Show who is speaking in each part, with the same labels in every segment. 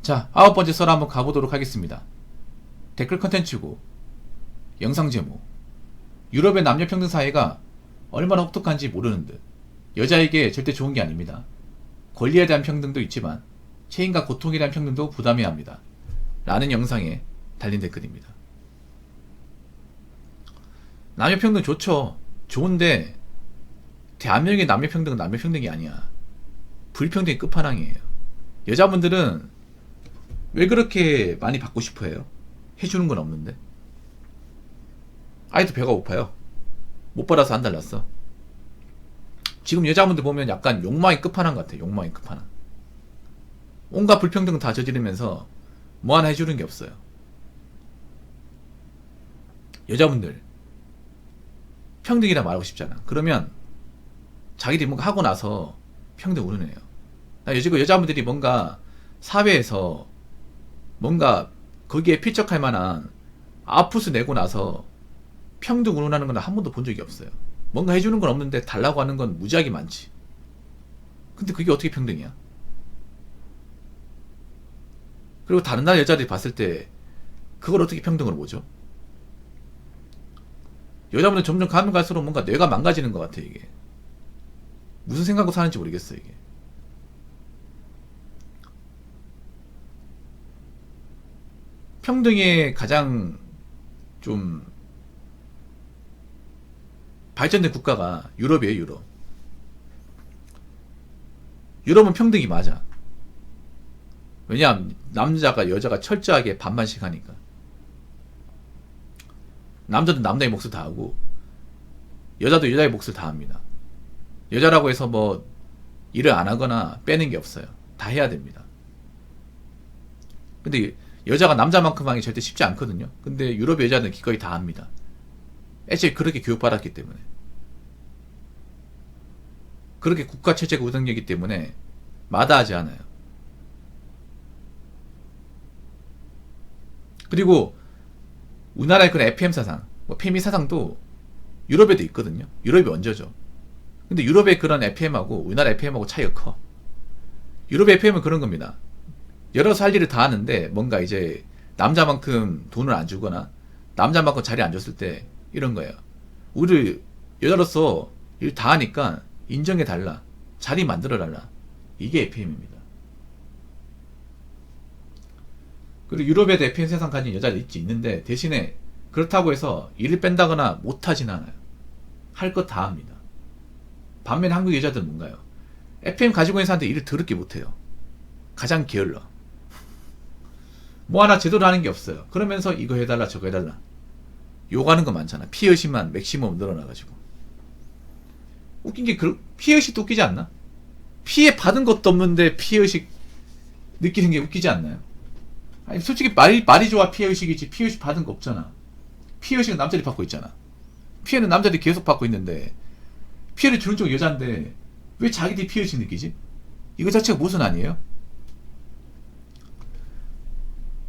Speaker 1: 자, 9번째 썰 한번 가보도록 하겠습니다. 댓글 컨텐츠고 영상 제목, 유럽의 남녀평등 사회가 얼마나 혹독한지 모르는 듯. 여자에게 절대 좋은 게 아닙니다. 권리에 대한 평등도 있지만 체인과 고통에 대한 평등도 부담해야 합니다. 라는 영상에 달린 댓글입니다. 남녀평등 좋죠. 좋은데 대한민국의 남녀평등은 남녀평등이 아니야. 불평등의 끝판왕이에요. 여자분들은 왜 그렇게 많이 받고 싶어 해요? 해주는 건 없는데. 아이도 배가 고파요. 못 받아서 안 달랐어. 지금 여자분들 보면 약간 욕망의 끝판왕 같아. 욕망의 끝판왕. 온갖 불평등 다 저지르면서 뭐 하나 해주는 게 없어요. 여자분들 평등이라 말하고 싶잖아. 그러면 자기들이 뭔가 하고 나서 평등 운운해요. 지금 여자분들이 뭔가 사회에서 뭔가 거기에 필적할 만한 아프스 내고 나서 평등 운운하는 건 한 번도 본 적이 없어요. 뭔가 해주는 건 없는데 달라고 하는 건 무지하게 많지. 근데 그게 어떻게 평등이야? 그리고 다른 나라 여자들이 봤을 때 그걸 어떻게 평등으로 보죠? 여자분들 점점 가면 갈수록 뭔가 뇌가 망가지는 것 같아. 이게 무슨 생각으로 사는지 모르겠어. 이게 평등의 가장 좀 발전된 국가가 유럽이에요. 유럽. 유럽은 평등이 맞아. 왜냐하면 남자가 여자가 철저하게 반반씩 하니까. 남자도 남자의 몫을 다 하고 여자도 여자의 몫을 다 합니다. 여자라고 해서 뭐 일을 안 하거나 빼는 게 없어요. 다 해야 됩니다. 근데 여자가 남자만큼 하기 절대 쉽지 않거든요. 근데 유럽 여자는 기꺼이 다 합니다. 애초에 그렇게 교육받았기 때문에. 그렇게 국가 체제가 우등이기 때문에 마다하지 않아요. 그리고 우리나라의 그런 FM 사상, 뭐 페미 사상도 유럽에도 있거든요. 유럽이 원조죠. 근데 유럽의 그런 FM하고 우리나라 FM하고 차이가 커. 유럽의 FM은 그런 겁니다. 여러 할 일을 다 하는데 뭔가 이제 남자만큼 돈을 안 주거나 남자만큼 자리 안 줬을 때 이런 거예요. 우리 여자로서 일 다 하니까 인정해달라. 자리 만들어달라. 이게 FM입니다. 그리고 유럽에도 FM 세상 가진 여자들 있는데 대신에 그렇다고 해서 일을 뺀다거나 못하진 않아요. 할 것 다 합니다. 반면에 한국 여자들은 뭔가요? FM 가지고 있는 사람한테 일을 더럽게 못해요. 가장 게을러. 뭐 하나 제대로 하는 게 없어요. 그러면서 이거 해달라 저거 해달라 요구하는 거 많잖아. 피의식만 맥시멈 늘어나가지고. 웃긴 게 피의식도 웃기지 않나? 피해 받은 것도 없는데 피의식 느끼는 게 웃기지 않나요? 아니 솔직히 말이 좋아 피해의식이지. 피해의식 받은 거 없잖아. 피해의식은 남자들이 받고 있잖아. 피해는 남자들이 계속 받고 있는데 피해를 주는 쪽은 여자인데 왜 자기들이 피해의식 느끼지? 이거 자체가 모순 아니에요?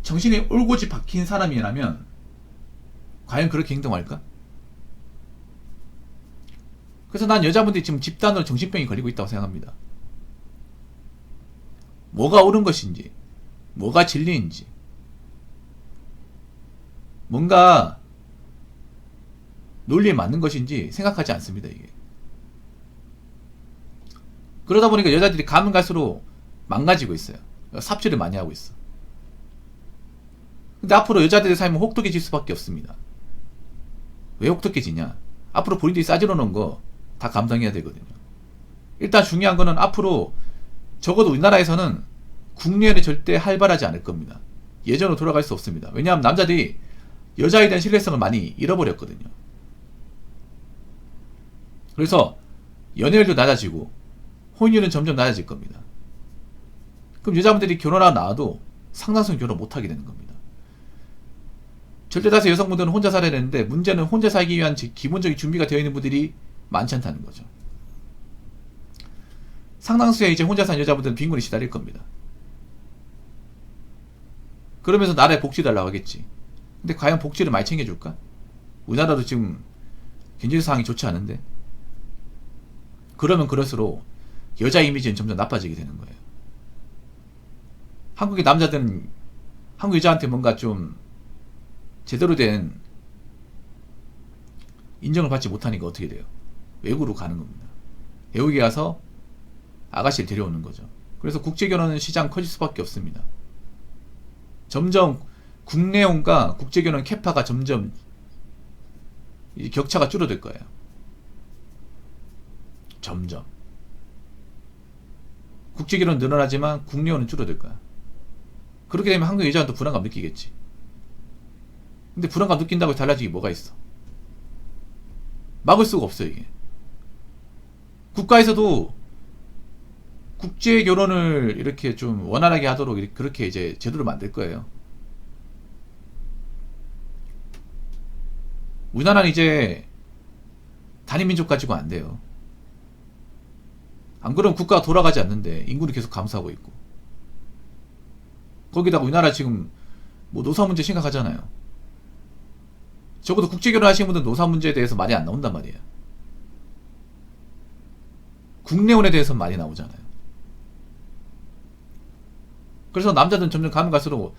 Speaker 1: 정신이 올고지 박힌 사람이라면 과연 그렇게 행동할까? 그래서 난 여자분들이 지금 집단으로 정신병이 걸리고 있다고 생각합니다. 뭐가 옳은 것인지 뭐가 진리인지 뭔가 논리에 맞는 것인지 생각하지 않습니다. 이게 그러다 보니까 여자들이 가면 갈수록 망가지고 있어요. 삽질을 많이 하고 있어. 근데 앞으로 여자들의 삶은 혹독해질 수밖에 없습니다. 왜 혹독해지냐? 앞으로 본인들이 싸질러 놓은 거 다 감당해야 되거든요. 일단 중요한 거는 앞으로 적어도 우리나라에서는 국내연애 절대 활발하지 않을 겁니다. 예전으로 돌아갈 수 없습니다. 왜냐하면 남자들이 여자에 대한 신뢰성을 많이 잃어버렸거든요. 그래서 연애율도 낮아지고 혼인율은 점점 낮아질 겁니다. 그럼 여자분들이 결혼하고 나와도 상당수는 결혼 못하게 되는 겁니다. 절대다수 여성분들은 혼자 살아야 되는데 문제는 혼자 살기 위한 기본적인 준비가 되어 있는 분들이 많지 않다는 거죠. 상당수의 이제 혼자 사는 여자분들은 빈곤에 시달릴 겁니다. 그러면서 나라에 복지 달라고 하겠지. 근데 과연 복지를 많이 챙겨줄까? 우리나라도 지금 경제 상황이 좋지 않은데. 그러면 그럴수록 여자 이미지는 점점 나빠지게 되는 거예요. 한국의 남자들은 한국 여자한테 뭔가 좀 제대로 된 인정을 받지 못하니까 어떻게 돼요? 외국으로 가는 겁니다. 외국에 가서 아가씨를 데려오는 거죠. 그래서 국제결혼 시장 커질 수밖에 없습니다. 점점 국내혼과 국제결혼 캐파가 점점 격차가 줄어들 거예요. 점점. 국제결혼 늘어나지만 국내혼은 줄어들 거야. 그렇게 되면 한국 여자는 또 불안감 느끼겠지. 근데 불안감 느낀다고 달라지기 뭐가 있어? 막을 수가 없어요, 이게. 국가에서도 국제 결혼을 이렇게 좀 원활하게 하도록 그렇게 이제 제도를 만들 거예요. 우리나라는 이제 단일민족 가지고 안 돼요. 안 그러면 국가가 돌아가지 않는데 인구는 계속 감소하고 있고. 거기다가 우리나라 지금 뭐 노사 문제 심각하잖아요. 적어도 국제 결혼하시는 분들은 노사 문제에 대해서 말이 안 나온단 말이에요. 국내혼에 대해서 많이 나오잖아요. 그래서 남자들은 점점 가면 갈수록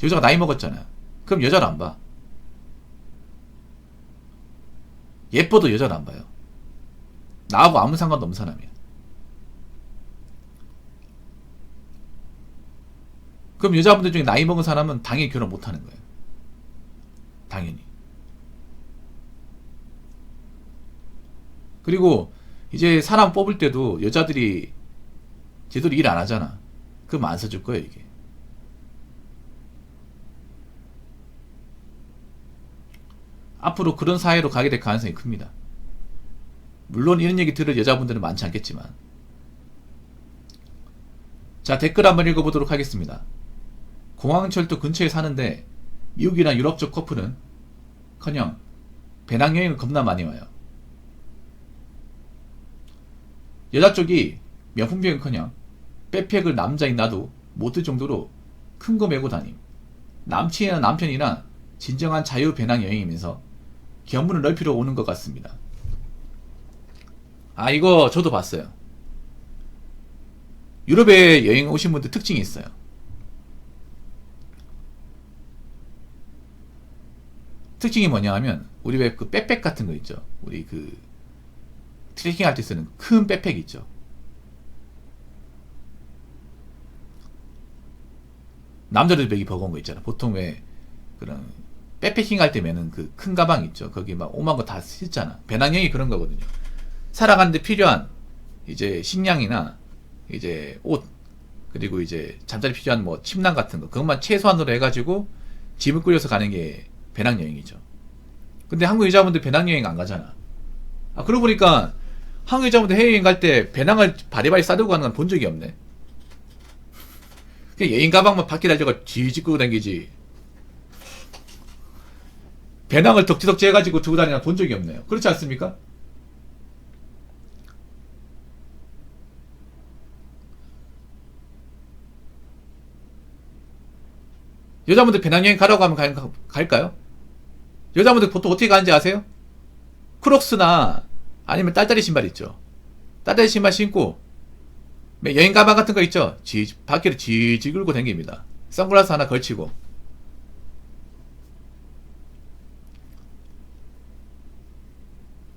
Speaker 1: 여자가 나이 먹었잖아요. 그럼 여자를 안 봐. 예뻐도 여자를 안 봐요. 나하고 아무 상관도 없는 사람이야. 그럼 여자분들 중에 나이 먹은 사람은 당연히 결혼 못 하는 거예요. 당연히. 그리고 이제 사람 뽑을 때도 여자들이 제대로 일 안 하잖아. 그럼 안 써줄 거예요, 이게. 앞으로 그런 사회로 가게 될 가능성이 큽니다. 물론 이런 얘기 들을 여자분들은 많지 않겠지만. 자, 댓글 한번 읽어보도록 하겠습니다. 공항철도 근처에 사는데 미국이나 유럽 쪽 커플은 커녕 배낭여행을 겁나 많이 와요. 여자 쪽이 명품비행커녕 백팩을 남자인 나도 못 들 정도로 큰 거 메고 다님. 남친이나 남편이나 진정한 자유 배낭여행이면서 견문을 넓히러 오는 것 같습니다. 아, 이거 저도 봤어요. 유럽에 여행 오신 분들 특징이 있어요. 특징이 뭐냐 하면 우리 왜 그 백팩 같은 거 있죠. 우리 그 트레킹 할 때 쓰는 큰 백팩 있죠. 남자들 배기 버거운 거 있잖아. 보통 왜 그런 백패킹 할 때면은 그 큰 가방 있죠. 거기 막 오만 거 다 싣잖아. 배낭여행이 그런 거거든요. 살아가는데 필요한 이제 식량이나 이제 옷, 그리고 이제 잠자리 필요한 뭐 침낭 같은 거, 그것만 최소한으로 해가지고 짐을 꾸려서 가는 게 배낭여행이죠. 근데 한국 여자분들 배낭여행 안 가잖아. 아, 그러고 보니까 한국 여자분들 해외여행 갈 때 배낭을 바리바리 싸들고 가는 건 본 적이 없네. 그냥 여행 가방만 바퀴 달려가 뒤집 끄고 다니지. 배낭을 덕지덕지 해가지고 두고 다니나 본 적이 없네요. 그렇지 않습니까? 여자분들 배낭여행 가라고 하면 갈까요? 여자분들 보통 어떻게 가는지 아세요? 크록스나 아니면 딸다리 신발 있죠. 딸다리 신발 신고 여행 가방 같은 거 있죠. 바퀴를 지지 끌고 다닙니다. 선글라스 하나 걸치고.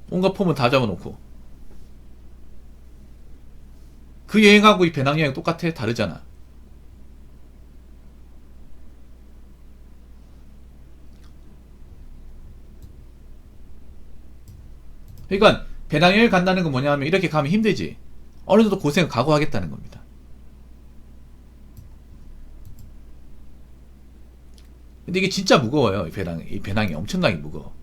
Speaker 1: 온갖 폼은 다 잡아놓고. 그 여행하고 이 배낭여행 똑같아? 다르잖아. 그러니까 배낭여행 간다는 건 뭐냐면 이렇게 가면 힘들지. 어느 정도 고생을 각오하겠다는 겁니다. 근데 이게 진짜 무거워요. 이 배낭이 엄청나게 무거워.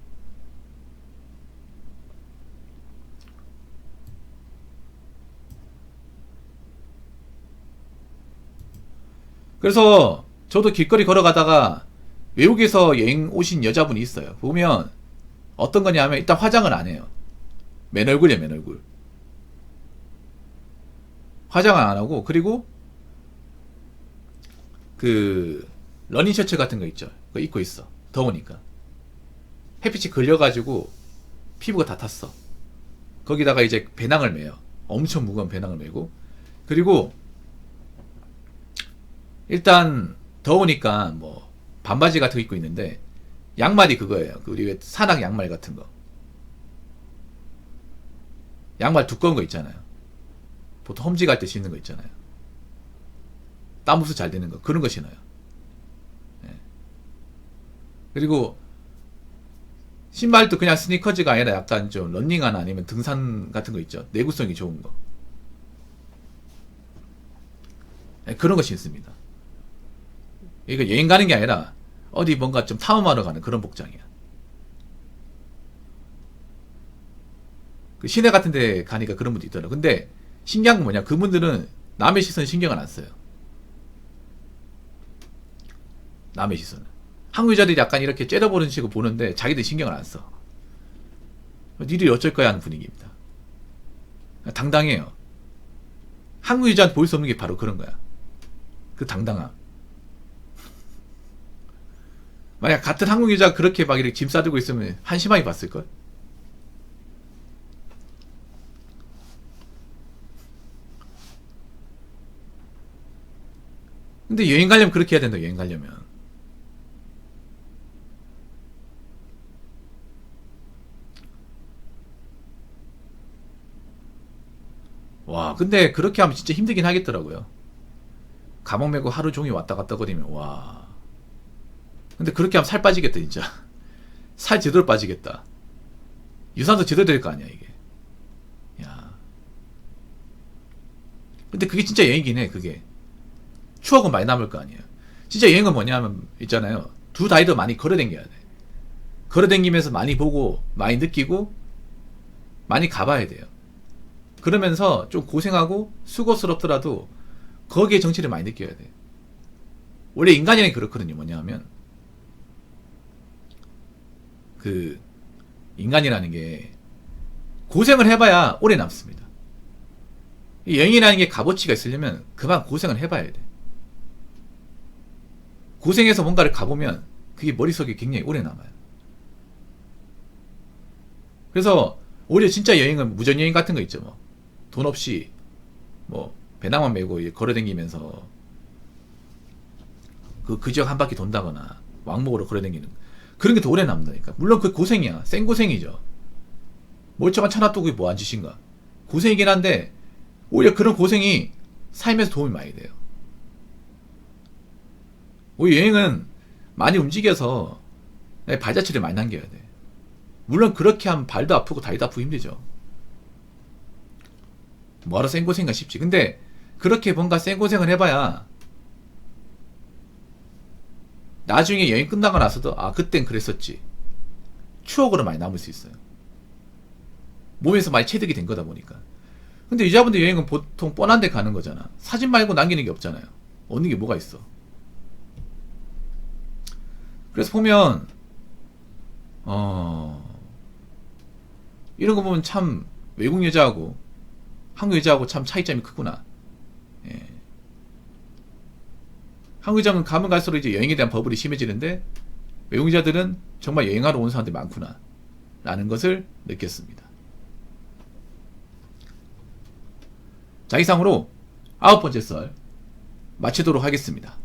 Speaker 1: 그래서 저도 길거리 걸어가다가 외국에서 여행 오신 여자분이 있어요. 보면 어떤 거냐면 일단 화장을 안 해요. 맨 얼굴이야, 맨 얼굴. 화장을 안 하고, 그리고 그 러닝 셔츠 같은 거 있죠. 그거 입고 있어. 더우니까. 햇빛이 걸려가지고 피부가 다 탔어. 거기다가 이제 배낭을 매요. 엄청 무거운 배낭을 메고. 그리고 일단 더우니까 뭐 반바지 같은 거 입고 있는데 양말이 그거예요. 그 우리 산악 양말 같은 거. 양말 두꺼운 거 있잖아요. 보통 험지 갈 때 신는 거 있잖아요. 땀 흡수 잘 되는 거. 그런 거 신어요. 예. 그리고 신발도 그냥 스니커즈가 아니라 약간 좀 런닝화나 아니면 등산 같은 거 있죠. 내구성이 좋은 거. 예, 그런 거 신습니다. 이거 여행 가는 게 아니라 어디 뭔가 좀 탐험하러 가는 그런 복장이야. 그 시내 같은 데 가니까 그런 분도 있더라고. 근데 신기한 건 뭐냐. 그분들은 남의 시선 신경을 안 써요. 남의 시선을. 한국 여자들이 약간 이렇게 째려보는 식으로 보는데 자기들 신경을 안 써. 니들이 어쩔 거야 하는 분위기입니다. 당당해요. 한국 여자한테 볼 수 없는 게 바로 그런 거야. 그 당당함. 만약 같은 한국 여자가 그렇게 막 이렇게 짐 싸들고 있으면 한심하게 봤을걸? 근데 여행 가려면 그렇게 해야 된다, 여행 가려면. 와, 근데 그렇게 하면 진짜 힘들긴 하겠더라고요. 가방 메고 하루 종일 왔다 갔다 거리면, 와. 근데 그렇게 하면 살 빠지겠다, 진짜. 살 제대로 빠지겠다. 유산소 제대로 될 거 아니야, 이게. 야. 근데 그게 진짜 여행이긴 해, 그게. 추억은 많이 남을 거 아니에요. 진짜 여행은 뭐냐면, 있잖아요. 두 다리도 많이 걸어댕겨야 돼. 걸어댕기면서 많이 보고, 많이 느끼고, 많이 가봐야 돼요. 그러면서 좀 고생하고, 수고스럽더라도, 거기에 정치를 많이 느껴야 돼. 원래 인간이란 그렇거든요, 뭐냐면, 그, 인간이라는 게, 고생을 해봐야 오래 남습니다. 여행이라는 게 값어치가 있으려면, 그만 고생을 해봐야 돼. 고생해서 뭔가를 가보면 그게 머릿속에 굉장히 오래 남아요. 그래서 오히려 진짜 여행은 무전여행 같은 거 있죠. 뭐 돈 없이 뭐 배낭만 메고 걸어다니면서 그 지역 한 바퀴 돈다거나 왕복으로 걸어다니는 그런 게 더 오래 남는다니까. 물론 그 고생이야. 생고생이죠. 멀쩡한 차 놔두고 그게 뭐한 짓인가. 고생이긴 한데 오히려 그런 고생이 삶에서 도움이 많이 돼요. 오히려 여행은 많이 움직여서 발자취를 많이 남겨야 돼. 물론 그렇게 하면 발도 아프고 다리도 아프고 힘들죠. 뭐하러 생고생가 싶지. 근데 그렇게 뭔가 생고생을 해봐야 나중에 여행 끝나고 나서도 아 그땐 그랬었지. 추억으로 많이 남을 수 있어요. 몸에서 많이 체득이 된 거다 보니까. 근데 여자분들 여행은 보통 뻔한 데 가는 거잖아. 사진 말고 남기는 게 없잖아요. 얻는 게 뭐가 있어. 그래서 보면 이런 거 보면 참 외국 여자하고 한국 여자하고 참 차이점이 크구나. 예. 한국 여자는 가면 갈수록 이제 여행에 대한 버블이 심해지는데 외국 여자들은 정말 여행하러 온 사람들이 많구나 라는 것을 느꼈습니다. 자, 이상으로 9번째 썰 마치도록 하겠습니다.